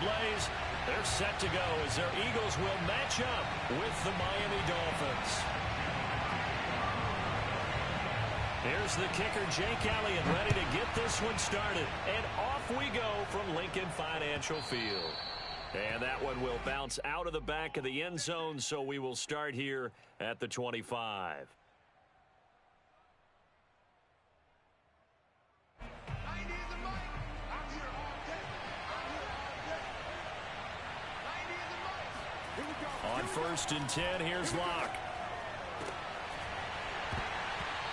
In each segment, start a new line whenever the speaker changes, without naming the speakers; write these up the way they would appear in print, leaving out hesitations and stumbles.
plays. They're set to go as their Eagles will match up with the Miami Dolphins. Here's the kicker, Jake Elliott, ready to get this one started. And off we go from Lincoln Financial Field. And that one will bounce out of the back of the end zone, so we will start here at the 25. On 1st and 10, here's Locke.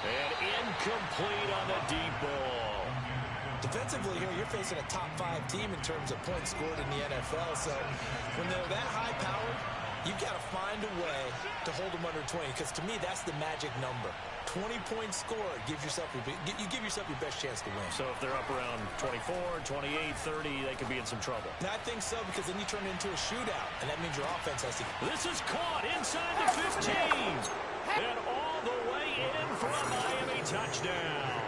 And incomplete on the deep ball.
Defensively here, you're facing a top 5 team in terms of points scored in the NFL. So when they're that high-powered, you've got to find a way to hold them under 20. Because to me, that's the magic number. 20 points scored gives yourself you give yourself your best chance to win.
So if they're up around 24, 28, 30, they could be in some trouble.
And I think so, because then you turn it into a shootout, and that means your offense has to.
This is caught inside the 15. And all the way in for a Miami touchdown.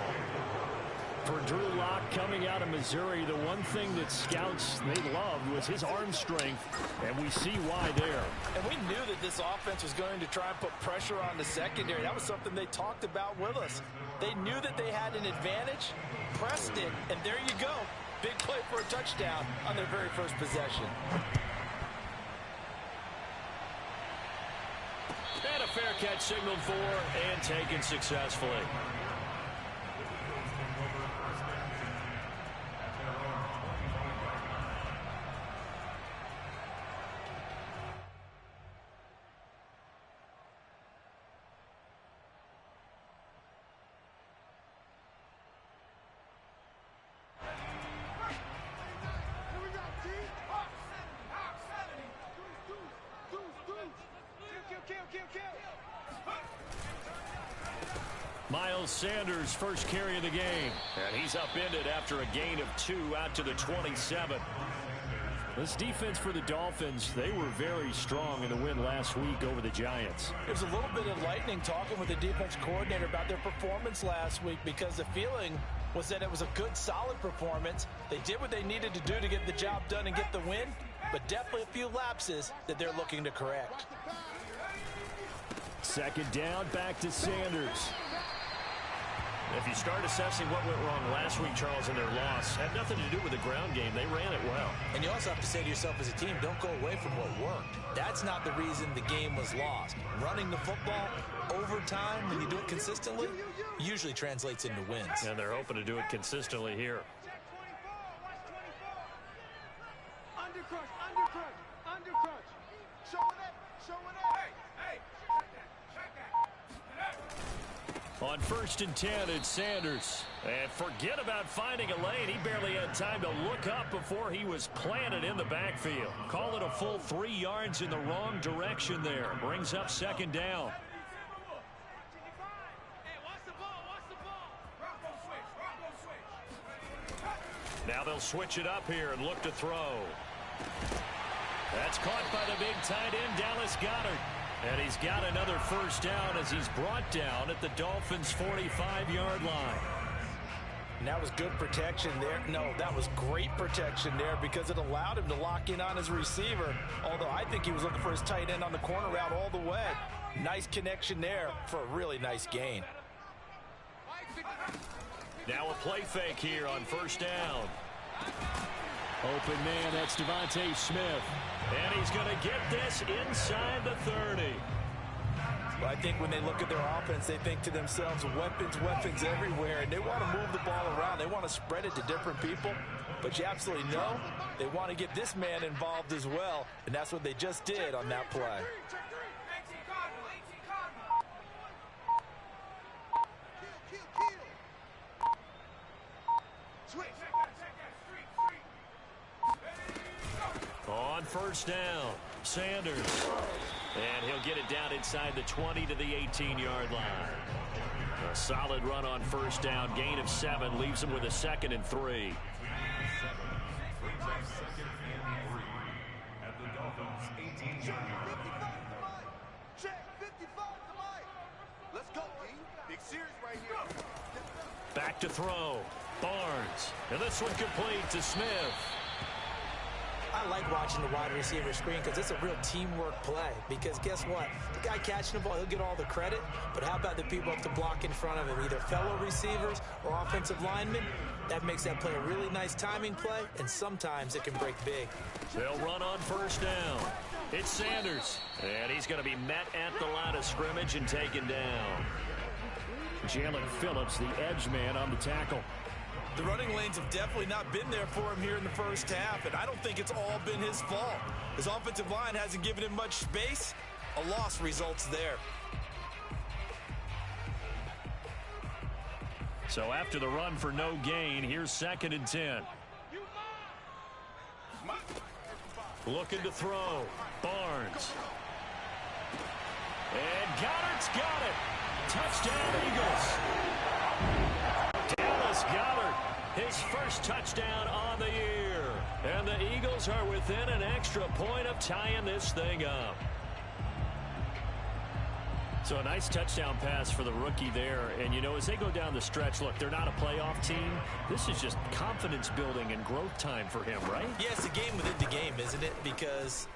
For Drew Lock coming out of Missouri, the one thing that scouts they loved was his arm strength, and we see why there.
And we knew that this offense was going to try and put pressure on the secondary. That was something they talked about with us. They knew that they had an advantage, pressed it, and there you go. Big play for a touchdown on their very first possession.
And a fair catch signaled for and taken successfully. Miles Sanders, first carry of the game. And he's upended after a gain of 2 out to the 27. This defense for the Dolphins, they were very strong in the win last week over the Giants.
It was a little bit enlightening talking with the defense coordinator about their performance last week, because the feeling was that it was a good, solid performance. They did what they needed to do to get the job done and get the win, but definitely a few lapses that they're looking to correct.
2nd down, back to Sanders. If you start assessing what went wrong last week, Charles, in their loss, had nothing to do with the ground game. They ran it well.
And you also have to say to yourself as a team, don't go away from what worked. That's not the reason the game was lost. Running the football over time, when you do it consistently, usually translates into wins.
And they're hoping to do it consistently here. On 1st and 10, it's Sanders. And forget about finding a lane. He barely had time to look up before he was planted in the backfield. Call it a full 3 yards in the wrong direction there. Brings up 2nd down. Now they'll switch it up here and look to throw. That's caught by the big tight end, Dallas Goedert. And he's got another 1st down as he's brought down at the Dolphins' 45-yard line.
And that was good protection there. No, that was great protection there, because it allowed him to lock in on his receiver. Although I think he was looking for his tight end on the corner route all the way. Nice connection there for a really nice gain.
Now a play fake here on 1st down. Open man, that's Devontae Smith. And he's going to get this inside the 30.
Well, I think when they look at their offense, they think to themselves, weapons, weapons everywhere. And they want to move the ball around. They want to spread it to different people. But you absolutely know they want to get this man involved as well. And that's what they just did on that play.
On 1st down, Sanders. And he'll get it down inside the 20 to the 18-yard line. A solid run on 1st down. Gain of 7 leaves him with a 2nd and 3. Back to throw. Barnes. And this one complete to Smith.
I I like watching the wide receiver screen because it's a real teamwork play. Because guess what? The guy catching the ball, he'll get all the credit. But how about the people up to block in front of him, either fellow receivers or offensive linemen? That makes that play a really nice timing play, and sometimes it can break big.
They'll run on first down. It's Sanders, and he's going to be met at the line of scrimmage and taken down. Jalen Phillips, the edge man, on the tackle.
The running lanes have definitely not been there for him here in the first half, and I don't think it's all been his fault. His offensive line hasn't given him much space. A loss results there.
So after the run for no gain, here's 2nd and 10. Looking to throw. Barnes. And Goddard's got it. Touchdown, Eagles. Dallas Goedert, his first touchdown on the year. And the Eagles are within an extra point of tying this thing up. So a nice touchdown pass for the rookie there. And, you know, as they go down the stretch, look, they're not a playoff team. This is just confidence building and growth time for him, right?
Yeah, it's a game within the game, isn't it? Because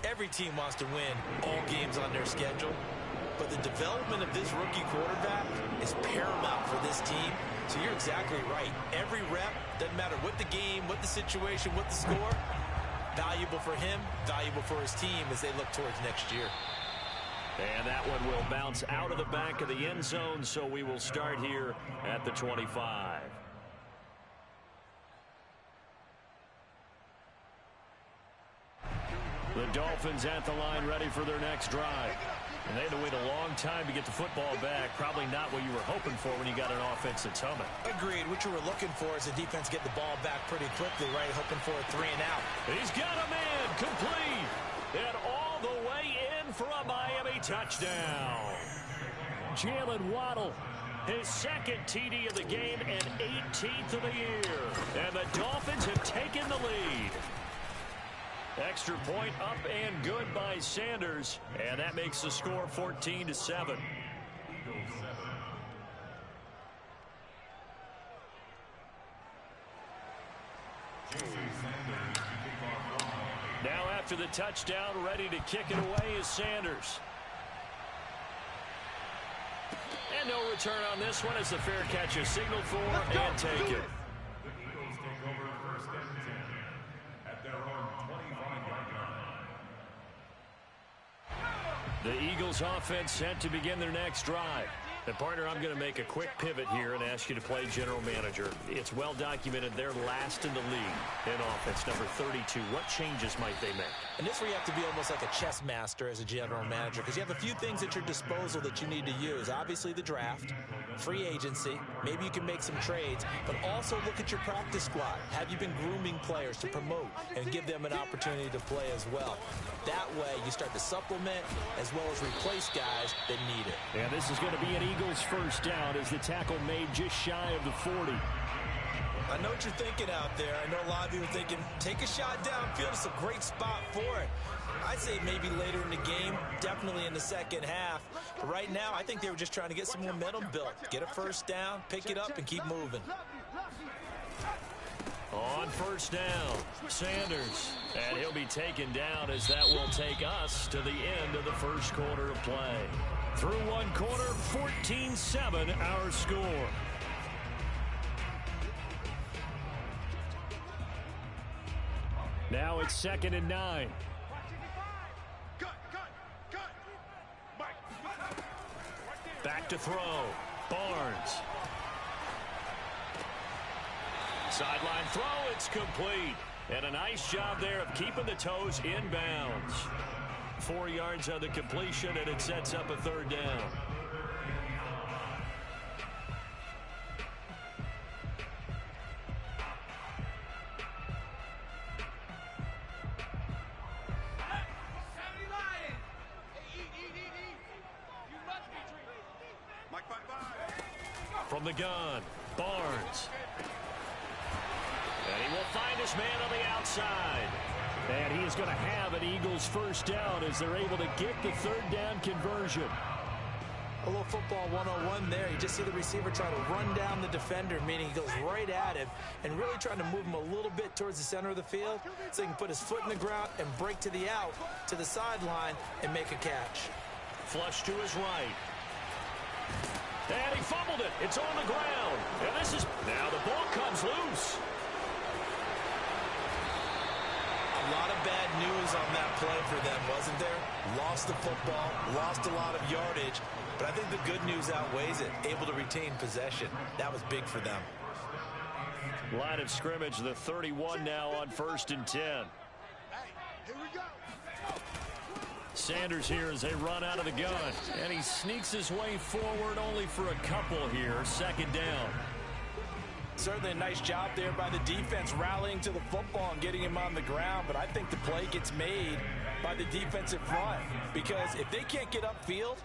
every team wants to win all games on their schedule. But the development of this rookie quarterback is paramount for this team. So you're exactly right. Every rep, doesn't matter what the game, what the situation, what the score, valuable for him, valuable for his team as they look towards next year.
And that one will bounce out of the back of the end zone, so we will start here at the 25. The Dolphins at the line, ready for their next drive. And they had to wait a long time to get the football back. Probably not what you were hoping for when you got an offense that's humming.
Agreed. What you were looking for is the defense get the ball back pretty quickly, right? Hoping for a 3 and out.
He's got a man complete. And all the way in for a Miami touchdown. Jalen Waddle, his 2nd TD of the game and 18th of the year. And the Dolphins have taken the lead. Extra point up and good by Sanders. And that makes the score 14-7. Now after the touchdown, ready to kick it away is Sanders. And no return on this one as the fair catch is signaled for and taken. The Eagles offense set to begin their next drive. And partner, I'm going to make a quick pivot here and ask you to play general manager. It's well documented they're last in the league in offense, number 32. What changes might they make?
And this is where you have to be almost like a chess master as a general manager, because you have a few things at your disposal that you need to use. Obviously the draft, free agency, maybe you can make some trades, but also look at your practice squad. Have you been grooming players to promote and give them an opportunity to play as well? That way you start to supplement as well as replace guys that need it.
And this is going to be an Eagles first down as the tackle made just shy of the 40.
I know what you're thinking out there. I know a lot of you are thinking, take a shot downfield. It's a great spot for it. I'd say maybe later in the game, definitely in the second half. But right now, I think they were just trying to get some momentum built. Get a first down, pick it up, and keep moving.
On first down, Sanders. And he'll be taken down as that will take us to the end of the first quarter of play. Through one quarter, 14-7 our score. Now it's 2nd and 9. Back to throw. Barnes. Sideline throw, it's complete. And a nice job there of keeping the toes inbounds. 4 yards on the completion, and it sets up a 3rd down. From the gun, Barnes. And he will find his man on the outside. And he is going to have an Eagles first down as they're able to get the 3rd down conversion.
A little football 101 there. You just see the receiver try to run down the defender, meaning he goes right at him and really trying to move him a little bit towards the center of the field so he can put his foot in the ground and break to the out, to the sideline, and make a catch.
Flush to his right. And he fumbled it. It's on the ground. And this is... Now the ball comes loose.
A lot of bad news on that play for them, wasn't there? Lost the football, lost a lot of yardage, but I think the good news outweighs it. Able to retain possession. That was big for them.
Line of scrimmage, the 31 now on 1st and 10.
Hey, here we go.
Sanders here as they run out of the gun. And he sneaks his way forward only for a couple here. 2nd down.
Certainly a nice job there by the defense rallying to the football and getting him on the ground, but I think the play gets made by the defensive front because if they can't get upfield,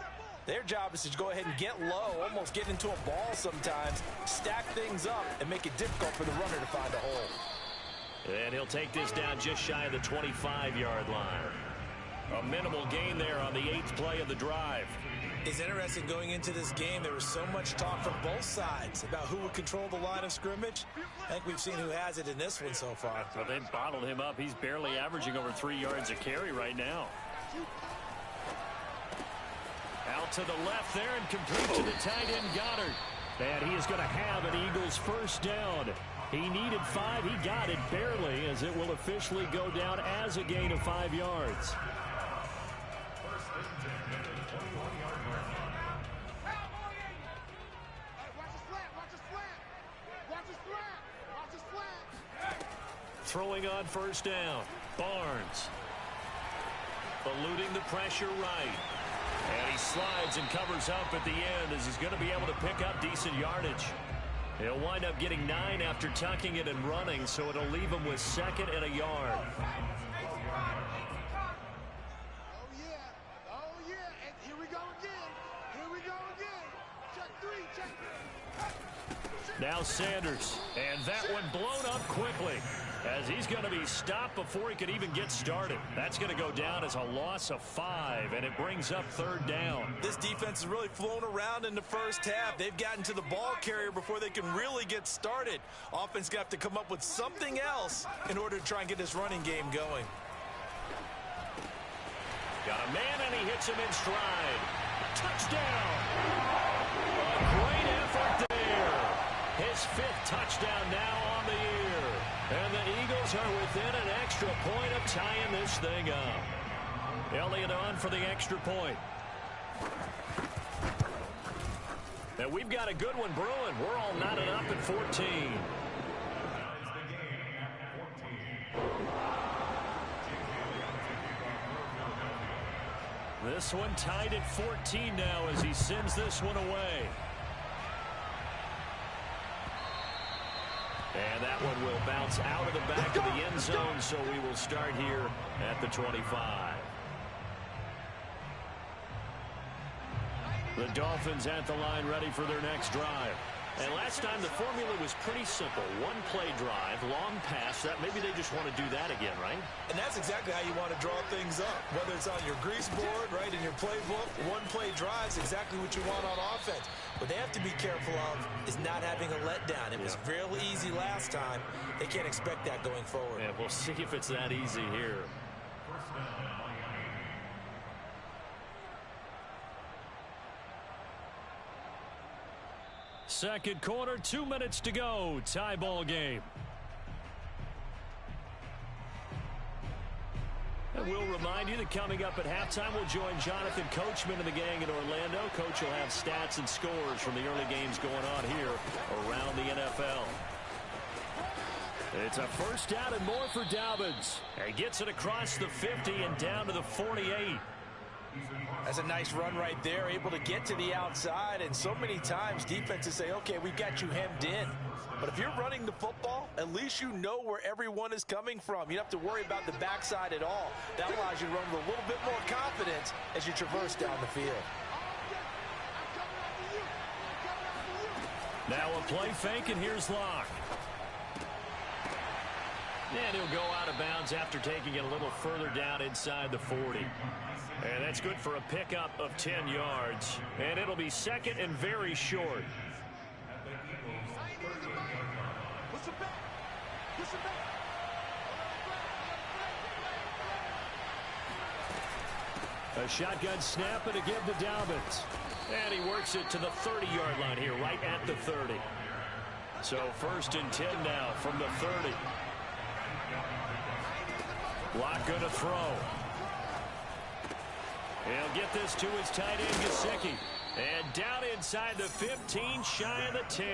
their job is to go ahead and get low, almost get into a ball sometimes, stack things up, and make it difficult for the runner to find a hole.
And he'll take this down just shy of the 25-yard line. A minimal gain there on the 8th play of the drive.
It's interesting going into this game. There was so much talk from both sides about who would control the line of scrimmage. I think we've seen who has it in this one so far.
Well, they bottled him up. He's barely averaging over 3 yards a carry right now. Out to the left there and complete to the tight end Goddard. And he is going to have an Eagles 1st down. He needed 5. He got it barely as it will officially go down as a gain of 5 yards. Throwing on 1st down. Barnes. Eluding the pressure right. And he slides and covers up at the end as he's going to be able to pick up decent yardage. He'll wind up getting 9 after tucking it and running, so it'll leave him with 2nd and a yard.
Oh, yeah, and here we go again. Here we go again. Check 3, check 3.
Now Sanders, and that one blown up quickly as he's going to be stopped before he could even get started. That's going to go down as a loss of 5, and it brings up 3rd down.
This defense has really flown around in the first half. They've gotten to the ball carrier before they can really get started. Offense got to come up with something else in order to try and get this running game going.
Got a man, and he hits him in stride. Touchdown! A great effort there. His 5th touchdown now on the year. And the Eagles are within an extra point of tying this thing up. Elliott on for the extra point. And we've got a good one brewing. We're all knotted up at 14. This one tied at 14 now as he sends this one away. And that one will bounce out of the back of the end zone, so we will start here at the 25. The Dolphins at the line ready for their next drive. And last time the formula was pretty simple. One play drive, long pass. That maybe they just want to do that again, right?
And that's exactly how you want to draw things up. Whether it's on your grease board, right, in your playbook, one play drive is exactly what you want on offense. What they have to be careful of is not having a letdown. It was real easy last time. They can't expect that going forward.
Yeah, we'll see if it's that easy here. Second quarter, 2 minutes to go. Tie ball game. And we'll remind you that coming up at halftime, we'll join Jonathan Coachman and the gang in Orlando. Coach will have stats and scores from the early games going on here around the NFL. It's a 1st down and more for Dobbins. He gets it across the 50 and down to the 48.
That's a nice run right there, able to get to the outside, and so many times defenses say, okay, we've got you hemmed in. But if you're running the football, at least you know where everyone is coming from. You don't have to worry about the backside at all. That allows you to run with a little bit more confidence as you traverse down the field.
Now a play fake, and here's Locke. And he'll go out of bounds after taking it a little further down inside the 40. And that's good for a pickup of 10 yards. And it'll be second and very short. A shotgun snap and a give to Dobbins. And he works it to the 30-yard line here, right at the 30. So 1st and 10 now from the 30. Locke going to throw. He'll get this to his tight end, Gesicki. And down inside the 15, shy of the 10.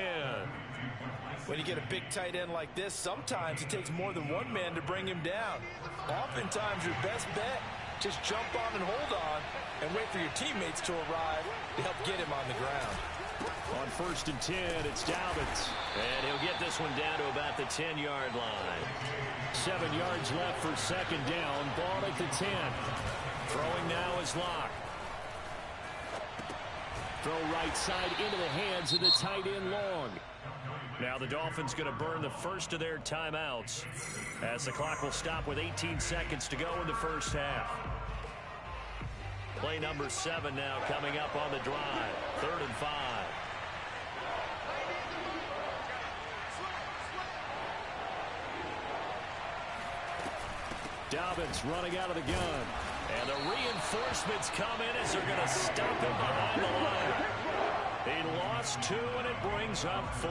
When you get a big tight end like this, sometimes it takes more than one man to bring him down. Oftentimes, your best bet, just jump on and hold on and wait for your teammates to arrive to help get him on the ground.
On 1st and 10, it's Dobbins. And he'll get this one down to about the 10-yard line. 7 yards left for 2nd down. Ball at the 10. Throwing now is Locke. Throw right side into the hands of the tight end Long. Now the Dolphins going to burn the first of their timeouts as the clock will stop with 18 seconds to go in the first half. Play number 7 now coming up on the drive. 3rd and 5. Dobbins running out of the gun. And the reinforcements come in as they're going to stop him behind the line. He lost 2, and it brings up 4th.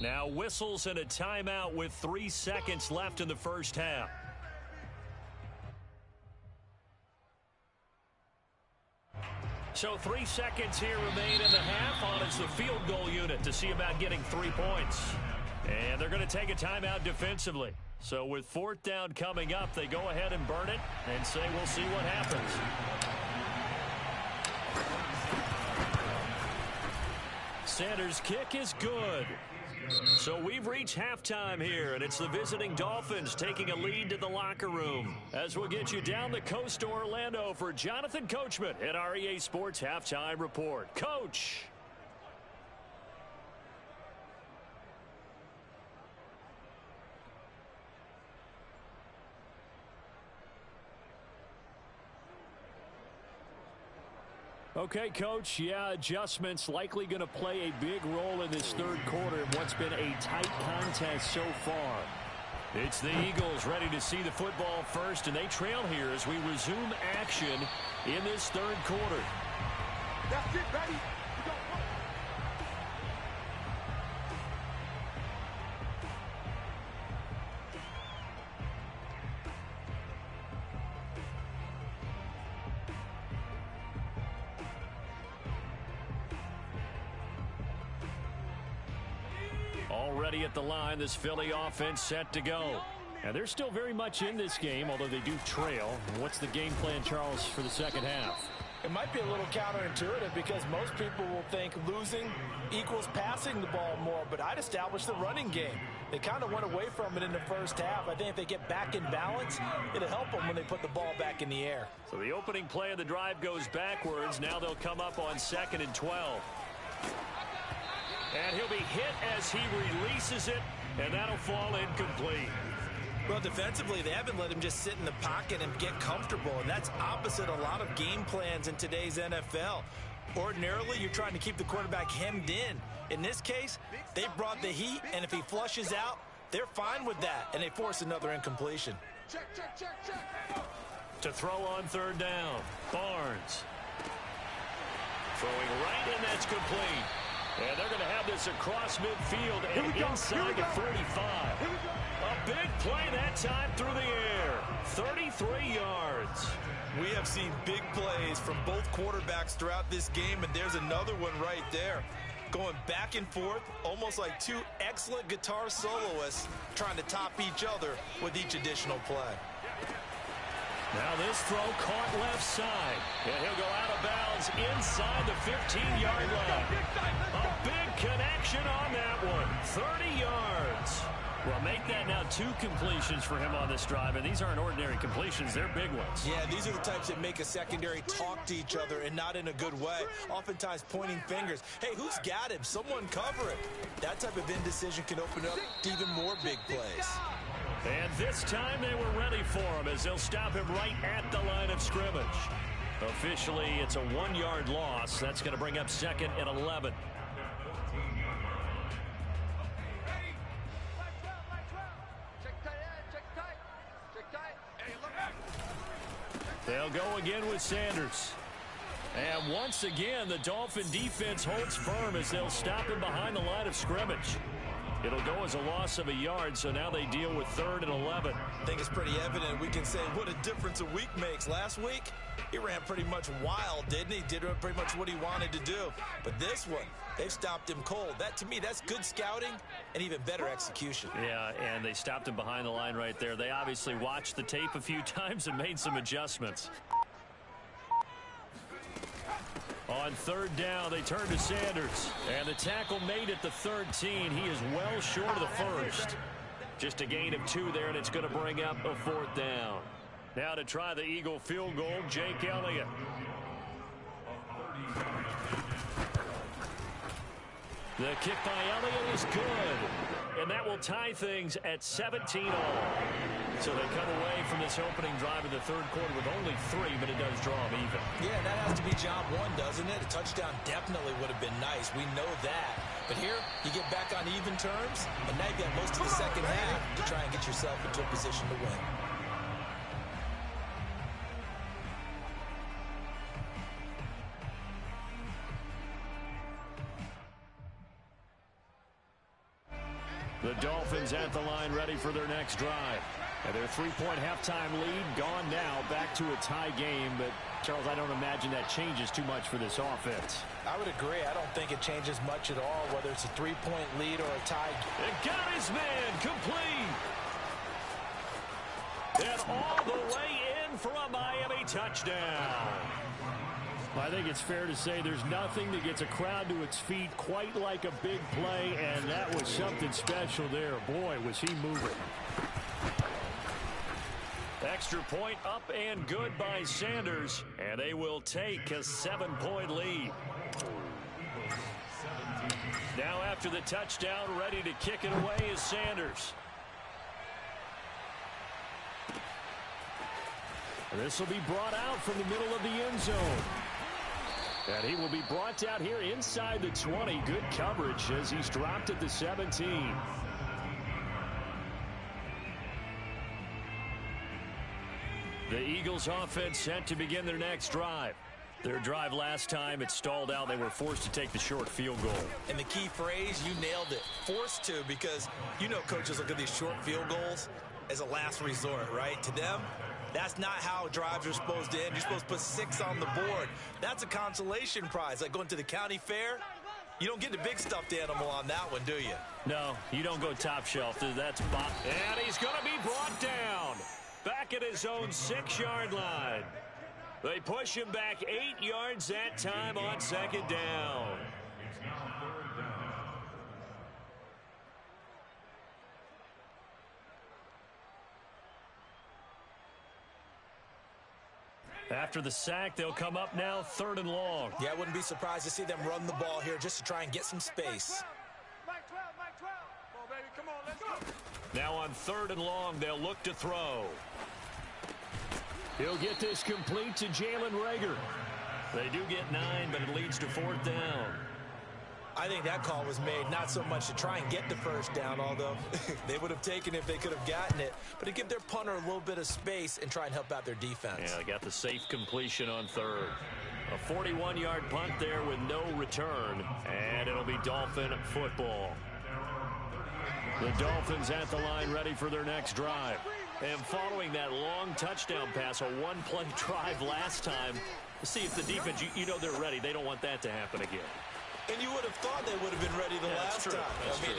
Now whistles and a timeout with 3 seconds left in the first half. So 3 seconds here remain in the half. On is the field goal unit to see about getting 3 points. And they're going to take a timeout defensively. So with 4th down coming up, they go ahead and burn it and say we'll see what happens. Sanders' kick is good. So we've reached halftime here, and it's the visiting Dolphins taking a lead to the locker room. As we'll get you down the coast to Orlando for Jonathan Coachman at our EA Sports Halftime Report. Coach. Okay, Coach, yeah, adjustments likely going to play a big role in this 3rd quarter in what's been a tight contest so far. It's the Eagles ready to see the football first, and they trail here as we resume action in this 3rd quarter.
That's it, baby.
Already at the line, this Philly offense set to go. And they're still very much in this game, although they do trail. What's the game plan, Charles, for the second half?
It might be a little counterintuitive because most people will think losing equals passing the ball more, but I'd establish the running game. They kind of went away from it in the first half. I think if they get back in balance, it'll help them when they put the ball back in the air.
So the opening play of the drive goes backwards. Now they'll come up on 2nd and 12. And he'll be hit as he releases it, and that'll fall incomplete.
Well, defensively, they haven't let him just sit in the pocket and get comfortable, and that's opposite a lot of game plans in today's NFL. Ordinarily, you're trying to keep the quarterback hemmed in. In this case, they brought the heat, and if he flushes out, they're fine with that, and they force another incompletion.
Check, check, check, check.
To throw on 3rd down, Barnes. Throwing right, and that's complete. And they're going to have this across midfield and inside the 45. A big play that time through the air. 33 yards.
We have seen big plays from both quarterbacks throughout this game, and there's another one right there. Going back and forth, almost like 2 excellent guitar soloists trying to top each other with each additional play.
Now this throw caught left side. And he'll go out of bounds inside the 15-yard line. A big connection on that one. 30 yards. Well, make that now 2 completions for him on this drive, and these aren't ordinary completions. They're big ones.
Yeah, these are the types that make a secondary talk to each other and not in a good way, oftentimes pointing fingers. Hey, who's got him? Someone cover it. That type of indecision can open up to even more big plays.
And this time they were ready for him as they'll stop him right at the line of scrimmage. Officially, it's a 1-yard loss. That's going to bring up 2nd and 11. They'll go again with Sanders. And once again, the Dolphin defense holds firm as they'll stop him behind the line of scrimmage. It'll go as a loss of 1 yard, so now they deal with 3rd and 11.
I think it's pretty evident. We can say what a difference a week makes. Last week, he ran pretty much wild, didn't he? Did pretty much what he wanted to do. But this one, they've stopped him cold. That, to me, that's good scouting and even better execution.
Yeah, and they stopped him behind the line right there. They obviously watched the tape a few times and made some adjustments. On 3rd down, they turn to Sanders. And the tackle made at the 13. He is well short of the first. Just a gain of 2 there, and it's going to bring up a 4th down. Now to try the Eagle field goal, Jake Elliott. The kick by Elliott is good. And that will tie things at 17-all. So they come away from this opening drive in the 3rd quarter with only 3, but it does draw them even.
Yeah, that has to be job 1, doesn't it? A touchdown definitely would have been nice. We know that. But here, you get back on even terms, and now you got most of the second half to try and get yourself into a position to win.
The Dolphins at the line ready for their next drive. And their 3-point halftime lead gone now, back to a tie game. But, Charles, I don't imagine that changes too much for this offense.
I would agree. I don't think it changes much at all, whether it's a 3-point lead or a tie.
And got his man complete. And all the way in for a Miami touchdown. I think it's fair to say there's nothing that gets a crowd to its feet quite like a big play, and that was something special there. Boy, was he moving. Extra point up and good by Sanders, and they will take a 7-point lead. Now after the touchdown, ready to kick it away is Sanders. This will be brought out from the middle of the end zone. And he will be brought out here inside the 20. Good coverage as he's dropped at the 17. The Eagles offense set to begin their next drive. Their drive last time, it stalled out. They were forced to take the short field goal.
And the key phrase, you nailed it. Forced to, because you know coaches look at these short field goals as a last resort, right? To them, that's not how drives are supposed to end. You're supposed to put 6 on the board. That's a consolation prize, like going to the county fair. You don't get the big stuffed animal on that one, do you?
No, you don't go top shelf. That's Bob. And he's going to be brought down. Back at his own 6-yard line. They push him back 8 yards that time on 2nd down. After the sack, they'll come up now 3rd and long.
Yeah, I wouldn't be surprised to see them run the ball here just to try and get some space.
Mike 12, Mike 12. Come on, baby, come on, let's go.
Now on 3rd and long, they'll look to throw. He'll get this complete to Jalen Reagor. They do get 9, but it leads to 4th down.
I think that call was made not so much to try and get the 1st down, although they would have taken it if they could have gotten it, but to give their punter a little bit of space and try and help out their defense.
Yeah, they got the safe completion on 3rd. A 41-yard punt there with no return, and it'll be Dolphin football. The Dolphins at the line ready for their next drive. And following that long touchdown pass, a 1-play drive last time, see if the defense, you know they're ready. They don't want that to happen again.
And you would have thought they would have been ready the last time.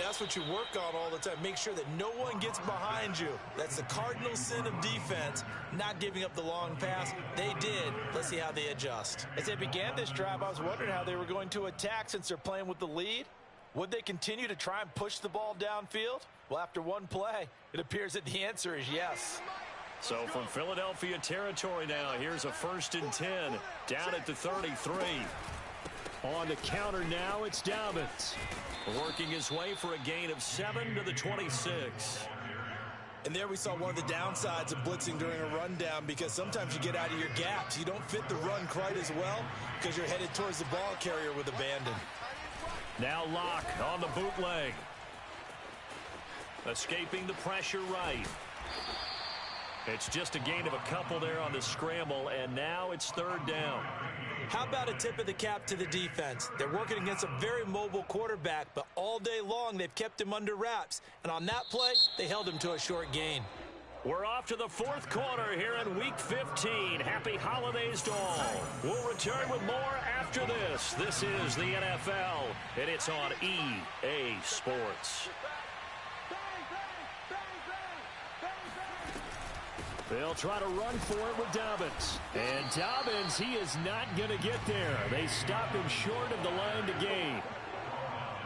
That's what you work on all the time. Make sure that no one gets behind you. That's the cardinal sin of defense, not giving up the long pass. They did. Let's see how they adjust. As they began this drive, I was wondering how they were going to attack since they're playing with the lead. Would they continue to try and push the ball downfield? Well, after one play, it appears that the answer is yes.
So from Philadelphia territory now, here's a 1st and 10 down at the 33. On the counter now, it's Dobbins working his way for a gain of 7 to the 26.
And there we saw one of the downsides of blitzing during a rundown, because sometimes you get out of your gaps. You don't fit the run quite as well because you're headed towards the ball carrier with abandon.
Now Locke on the bootleg. Escaping the pressure right. It's just a gain of a couple there on the scramble, and now it's 3rd down.
How about a tip of the cap to the defense? They're working against a very mobile quarterback, but all day long they've kept him under wraps. And on that play, they held him to a short gain.
We're off to the 4th quarter here in Week 15. Happy holidays to all. We'll return with more after this. This is the NFL, and it's on EA Sports. They'll try to run for it with Dobbins. And Dobbins, he is not going to get there. They stop him short of the line to gain.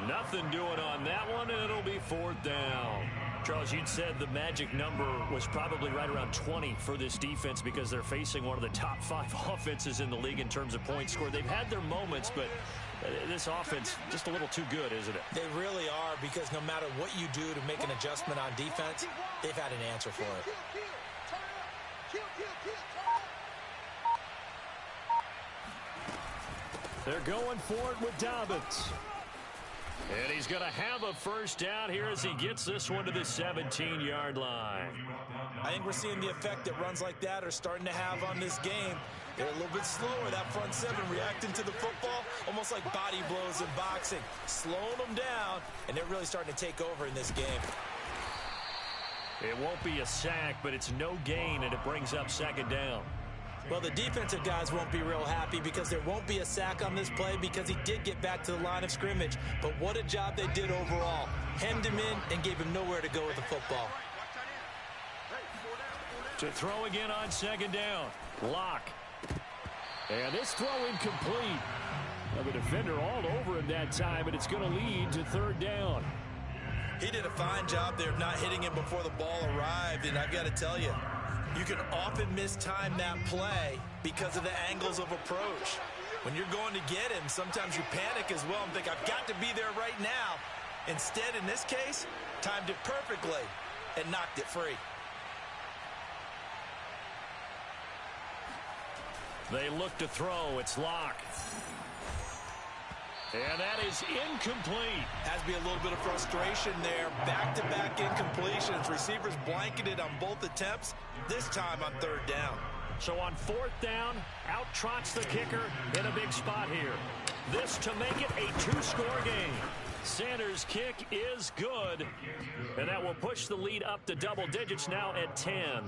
Nothing doing on that one, and it'll be 4th down. Charles, you'd said the magic number was probably right around 20 for this defense because they're facing one of the top 5 offenses in the league in terms of points scored. They've had their moments, but this offense just a little too good, isn't it?
They really are, because no matter what you do to make an adjustment on defense, they've had an answer for it.
They're going for it with Dobbins. And he's going to have a 1st down here as he gets this one to the 17-yard line.
I think we're seeing the effect that runs like that are starting to have on this game. They're a little bit slower, that front 7, reacting to the football, almost like body blows in boxing, slowing them down, and they're really starting to take over in this game.
It won't be a sack, but it's no gain, and it brings up 2nd down.
Well, the defensive guys won't be real happy because there won't be a sack on this play because he did get back to the line of scrimmage. But what a job they did overall. Hemmed him in and gave him nowhere to go with the football.
To throw again on 2nd down. Locke. And this throw incomplete. Well, the defender all over him that time, but it's going to lead to 3rd down.
He did a fine job there of not hitting him before the ball arrived, and I've got to tell you, you can often mistime that play because of the angles of approach. When you're going to get him, sometimes you panic as well and think, I've got to be there right now. Instead, in this case, timed it perfectly and knocked it free.
They look to throw. It's Locke. And that is incomplete.
Has to be a little bit of frustration there. Back-to-back incompletions. Receivers blanketed on both attempts, this time on 3rd down.
So on 4th down, out trots the kicker in a big spot here. This to make it a 2-score game. Sanders' kick is good. And that will push the lead up to double digits now at 10.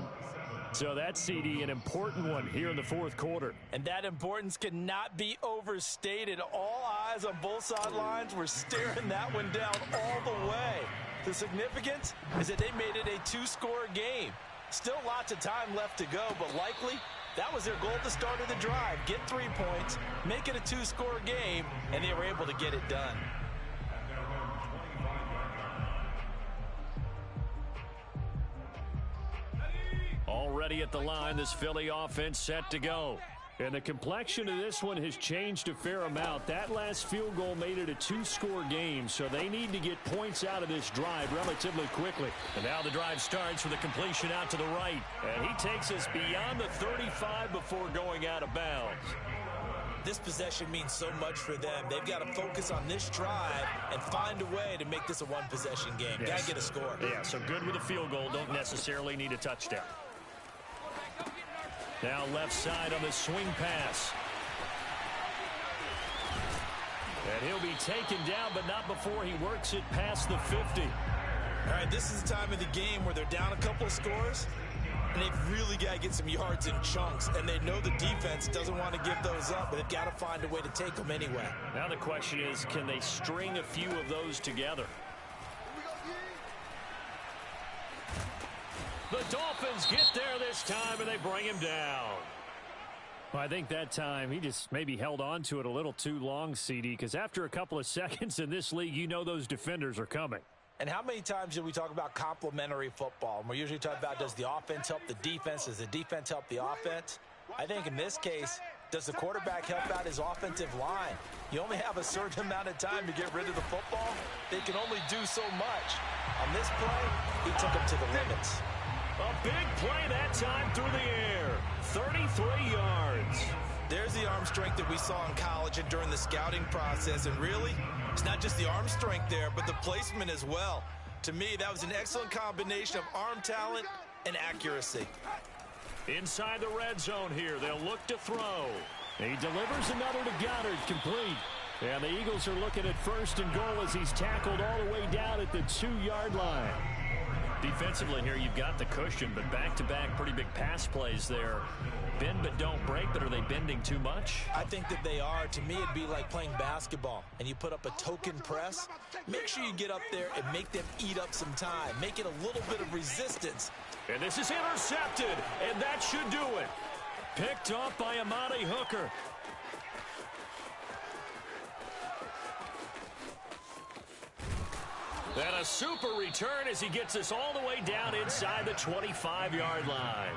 So that's, CD, an important one here in the 4th quarter.
And that importance cannot be overstated. All eyes on both sidelines were staring that one down all the way. The significance is that they made it a 2-score game. Still lots of time left to go, but likely that was their goal at the start of the drive. Get 3 points, make it a 2-score game, and they were able to get it done.
Already at the line, this Philly offense set to go. And the complexion of this one has changed a fair amount. That last field goal made it a 2-score game, so they need to get points out of this drive relatively quickly. And now the drive starts with a completion out to the right. And he takes us beyond the 35 before going out of bounds.
This possession means so much for them. They've got to focus on this drive and find a way to make this a one-possession game.
Yes.
Got to get a score.
Yeah, so good with a field goal. Don't necessarily need a touchdown. Now left side on the swing pass. And he'll be taken down, but not before he works it past the 50.
All right, this is the time of the game where they're down a couple of scores, and they've really got to get some yards in chunks, and they know the defense doesn't want to give those up, but they've got to find a way to take them anyway.
Now the question is, can they string a few of those together? The Dolphins get there this time, and they bring him down. Well, I think that time he just maybe held on to it a little too long, CD, because after a couple of seconds in this league, you know those defenders are coming.
And how many times do we talk about complementary football? And we're usually talking about, does the offense help the defense? Does the defense help the offense? I think in this case, does the quarterback help out his offensive line? You only have a certain amount of time to get rid of the football. They can only do so much. On this play, he took him to the limits.
A big play that time through the air. 33 yards.
There's the arm strength that we saw in college and during the scouting process. And really, it's not just the arm strength there, but the placement as well. To me, that was an excellent combination of arm talent and accuracy.
Inside the red zone here, they'll look to throw. He delivers another to Goddard, complete. And the Eagles are looking at 1st and goal as he's tackled all the way down at the 2-yard line. Defensively here, you've got the cushion, but back-to-back pretty big pass plays there. Bend but don't break, but are they bending too much?
I think that they are. To me, it'd be like playing basketball, and you put up a token press. Make sure you get up there and make them eat up some time. Make it a little bit of resistance.
And this is intercepted, and that should do it. Picked off by Amani Hooker. And a super return as he gets us all the way down inside the 25-yard line.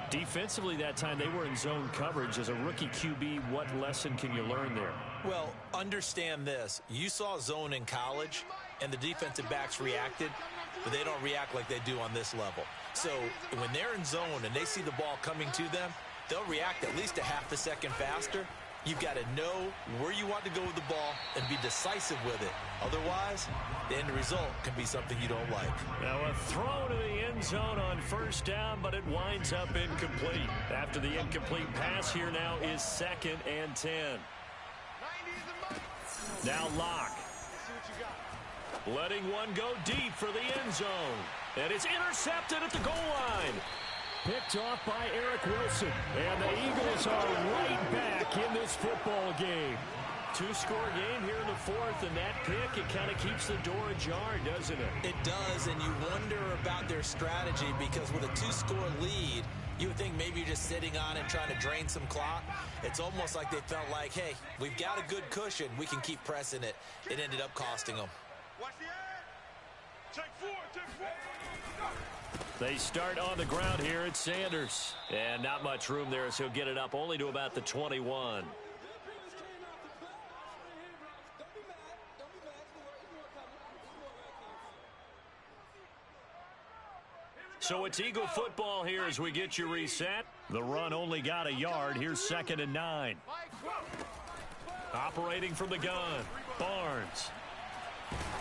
Defensively that time, they were in zone coverage. As a rookie QB, what lesson can you learn there?
Well, understand this. You saw zone in college, and the defensive backs reacted, but they don't react like they do on this level. So when they're in zone and they see the ball coming to them, they'll react at least a half a second faster. You've got to know where you want to go with the ball and be decisive with it. Otherwise, the end result can be something you don't like.
Now a throw to the end zone on 1st down, but it winds up incomplete. After the incomplete pass, here now is 2nd and 10. Now Locke. Letting one go deep for the end zone. And it's intercepted at the goal line. Picked off by Eric Wilson. And the Eagles are right back in this football game. 2-score game here in the 4th, and that pick, it kind of keeps the door ajar, doesn't it?
It does, and you wonder about their strategy because with a 2-score lead, you would think maybe you're just sitting on it trying to drain some clock. It's almost like they felt like, hey, we've got a good cushion. We can keep pressing it. It ended up costing them.
Watch the air. Take 4, take 4.
They start on the ground here at Sanders. And not much room there as he'll get it up only to about the 21. So it's Eagle football here as we get you reset. The run only got a yard. Here's 2nd and 9. Operating from the gun, Barnes.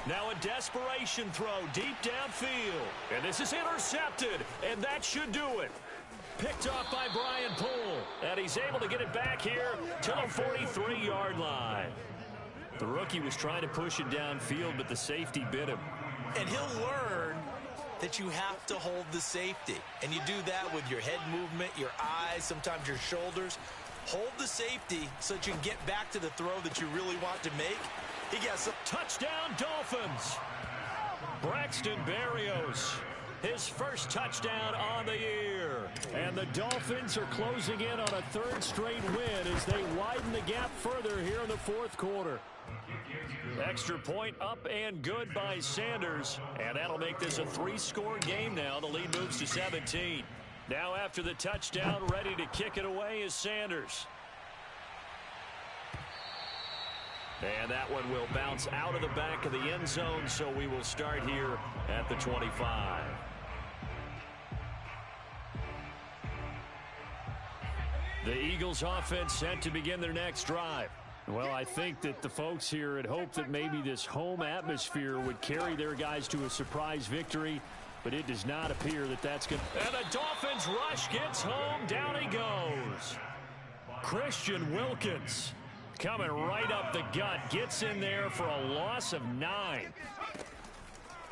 Now a desperation throw deep downfield. And this is intercepted, and that should do it. Picked off by Brian Poole. And he's able to get it back here to the 43-yard line. The rookie was trying to push it downfield, but the safety bit him.
And he'll learn that you have to hold the safety. And you do that with your head movement, your eyes, sometimes your shoulders. Hold the safety so that you can get back to the throw that you really want to make. He got some.
Touchdown, Dolphins. Braxton Berrios, his first touchdown on the year. And the Dolphins are closing in on a 3rd straight win as they widen the gap further here in the 4th quarter. Extra point up and good by Sanders. And that'll make this a 3-score game now. The lead moves to 17. Now after the touchdown, ready to kick it away is Sanders. And that one will bounce out of the back of the end zone, so we will start here at the 25. The Eagles offense set to begin their next drive. Well, I think that the folks here had hoped that maybe this home atmosphere would carry their guys to a surprise victory, but it does not appear that that's going to. And the Dolphins rush gets home. Down he goes. Christian Wilkins coming right up the gut. Gets in there for a loss of 9.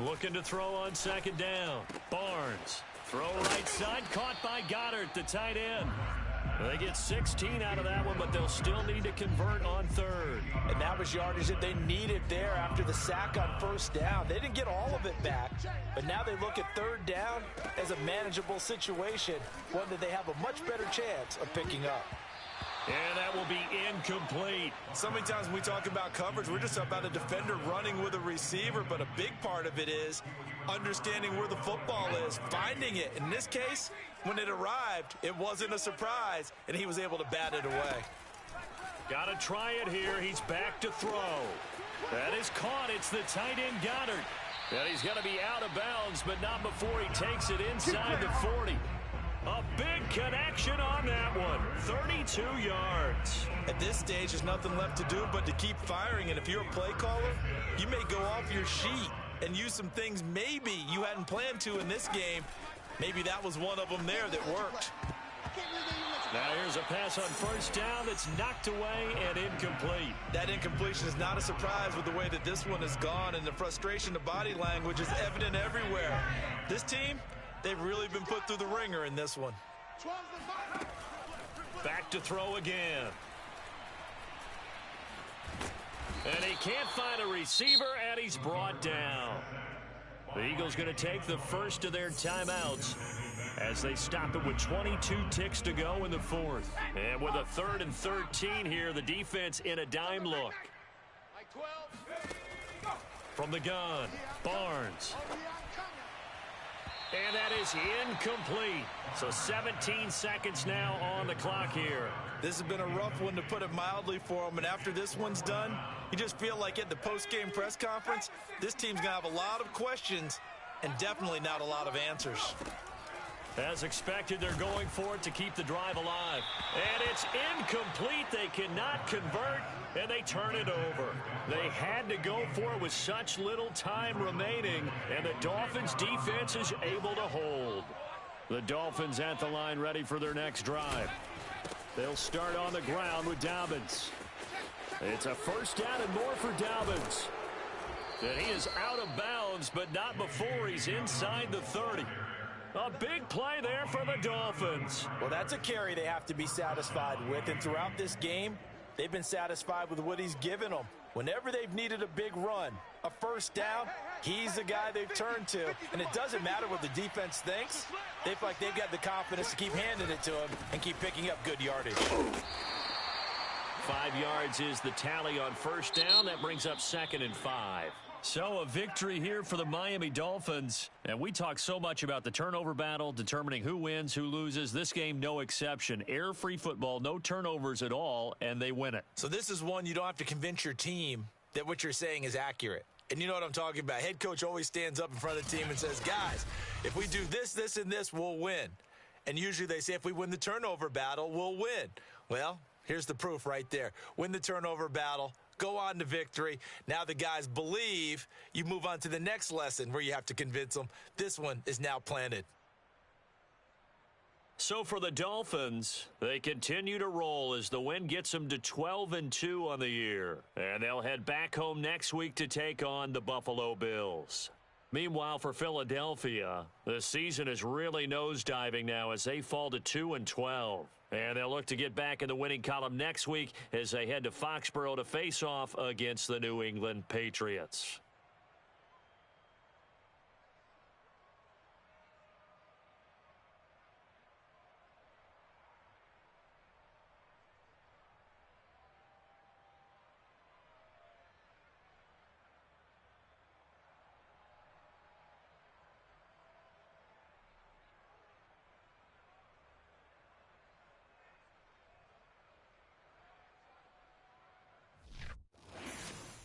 Looking to throw on 2nd down. Barnes. Throw right side. Caught by Goddard, the tight end. They get 16 out of that one, but they'll still need to convert on 3rd.
And that was yardage that they needed there after the sack on 1st down. They didn't get all of it back, but now they look at 3rd down as a manageable situation, one that they have a much better chance of picking up.
And that will be incomplete.
So many times when we talk about coverage, we're just about a defender running with a receiver, but a big part of it is understanding where the football is, finding it. In this case, when it arrived, it wasn't a surprise, and he was able to bat it away.
Got to try it here. He's back to throw. That is caught. It's the tight end Goddard. And he's going to be out of bounds, but not before he takes it inside the 40. A big connection on that one. 32 yards.
At this stage, there's nothing left to do but to keep firing. And if you're a play caller, you may go off your sheet and use some things maybe you hadn't planned to in this game. Maybe that was one of them there that worked.
Now here's a pass on first down that's knocked away and incomplete.
That incompletion is not a surprise with the way that this one has gone, and the frustration of body language is evident everywhere. This team, they've really been put through the ringer in this one.
Back to throw again. And he can't find a receiver, and he's brought down. The Eagles going to take the first of their timeouts as they stop it with 22 ticks to go in the fourth. And with a 3rd and 13 here, the defense in a dime look. From the gun, Barnes. And that is incomplete. So 17 seconds now on the clock here.
This has been a rough one, to put it mildly, for him. And after this one's done, you just feel like at the post-game press conference, this team's going to have a lot of questions and definitely not a lot of answers.
As expected, they're going for it to keep the drive alive. And it's incomplete. They cannot convert, and they turn it over. They had to go for it with such little time remaining, and the Dolphins' defense is able to hold. The Dolphins at the line, ready for their next drive. They'll start on the ground with Dobbins. It's a first down and more for Dobbins. And he is out of bounds, but not before he's inside the 30. A big play there for the Dolphins.
Well, that's a carry they have to be satisfied with, and throughout this game, they've been satisfied with what he's given them. Whenever they've needed a big run, a first down, he's the guy they've turned to. And it doesn't matter what the defense thinks. They feel like they've got the confidence to keep handing it to him and keep picking up good yardage.
5 yards is the tally on first down. That brings up 2nd and 5. So a victory here for the Miami Dolphins. And we talk so much about the turnover battle, determining who wins, who loses. This game, no exception. Air-free football, no turnovers at all, and they win it.
So this is one you don't have to convince your team that what you're saying is accurate. And you know what I'm talking about. Head coach always stands up in front of the team and says, guys, if we do this, this, and this, we'll win. And usually they say if we win the turnover battle, we'll win. Well, here's the proof right there. Win the turnover battle. Go on to victory. Now the guys believe. You move on to the next lesson where you have to convince them. This one is now planted.
So for the Dolphins, they continue to roll as the win gets them to 12-2 on the year. And they'll head back home next week to take on the Buffalo Bills. Meanwhile, for Philadelphia, the season is really nosediving now as they fall to 2-12. And they'll look to get back in the winning column next week as they head to Foxborough to face off against the New England Patriots.